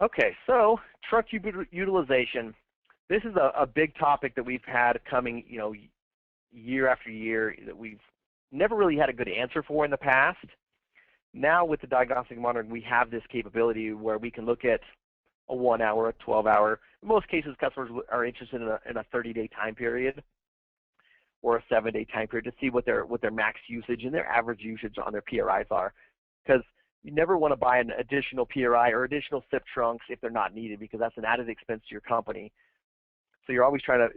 Okay, so truck utilization. This is a big topic that we've had coming, year after year that we've never really had a good answer for in the past. Now with the diagnostic monitoring, we have this capability where we can look at a 1 hour, a 12-hour. In most cases, customers are interested in a 30-day time period or a 7-day time period to see what their max usage and their average usage on their PRIs are. Because you never want to buy an additional PRI or additional SIP trunks if they're not needed, because that's an added expense to your company. So you're always trying to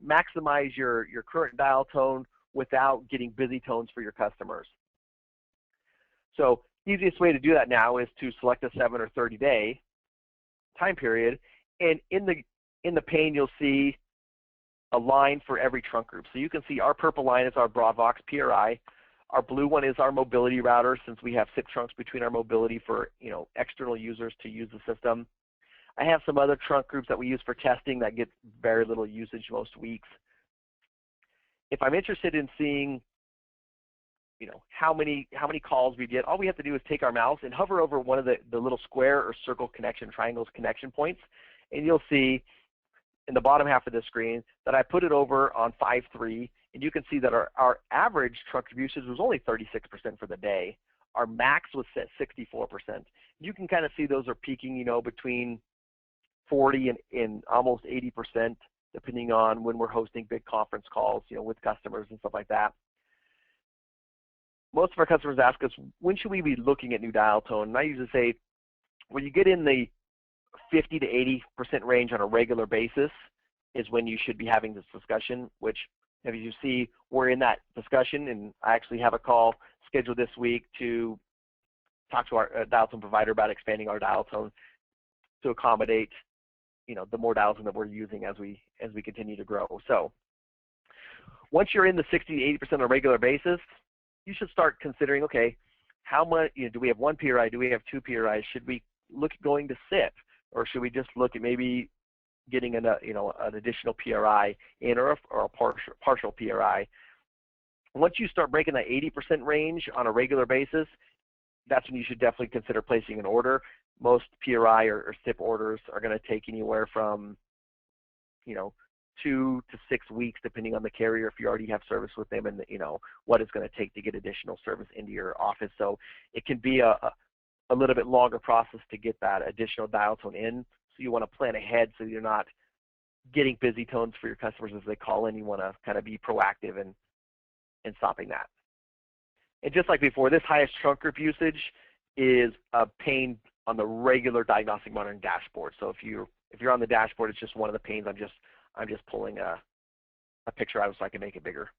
maximize your current dial tone without getting busy tones for your customers. So the easiest way to do that now is to select a 7 or 30-day time period, and in the pane you'll see a line for every trunk group. So you can see our purple line is our BroadVox PRI. Our blue one is our mobility router, since we have SIP trunks between our mobility for external users to use the system. I have some other trunk groups that we use for testing that get very little usage most weeks. If I'm interested in seeing how many calls we get, all we have to do is take our mouse and hover over one of the little square or circle triangles connection points, and you'll see in the bottom half of the screen that I put it over on 5.3, and you can see that our average truck usage was only 36% for the day. Our max was set 64%. You can kind of see those are peaking, between 40 and almost 80%, depending on when we're hosting big conference calls, with customers and stuff like that. Most of our customers ask us, when should we be looking at new dial tone? And I usually say, when you get in the 50 to 80% range on a regular basis is when you should be having this discussion, which, as you see, we're in that discussion, and I actually have a call scheduled this week to talk to our dial tone provider about expanding our dial tone to accommodate, the more dial tone that we're using as we continue to grow. So once you're in the 60 to 80% on a regular basis, you should start considering, okay, how much, do we have 1 PRI? Do we have 2 PRIs? Should we look at going to SIP, or should we just look at maybe getting an additional PRI in, or a partial PRI? Once you start breaking that 80% range on a regular basis, that's when you should definitely consider placing an order. Most PRI or SIP orders are going to take anywhere from 2 to 6 weeks, depending on the carrier, if you already have service with them, and what it's going to take to get additional service into your office. So it can be a little bit longer process to get that additional dial tone in. So you want to plan ahead so you're not getting busy tones for your customers as they call in. You want to kind of be proactive in stopping that. And just like before, this highest trunk group usage is a pane on the regular diagnostic monitoring dashboard. So if you're on the dashboard, it's just one of the panes. I'm just pulling a picture out so I can make it bigger.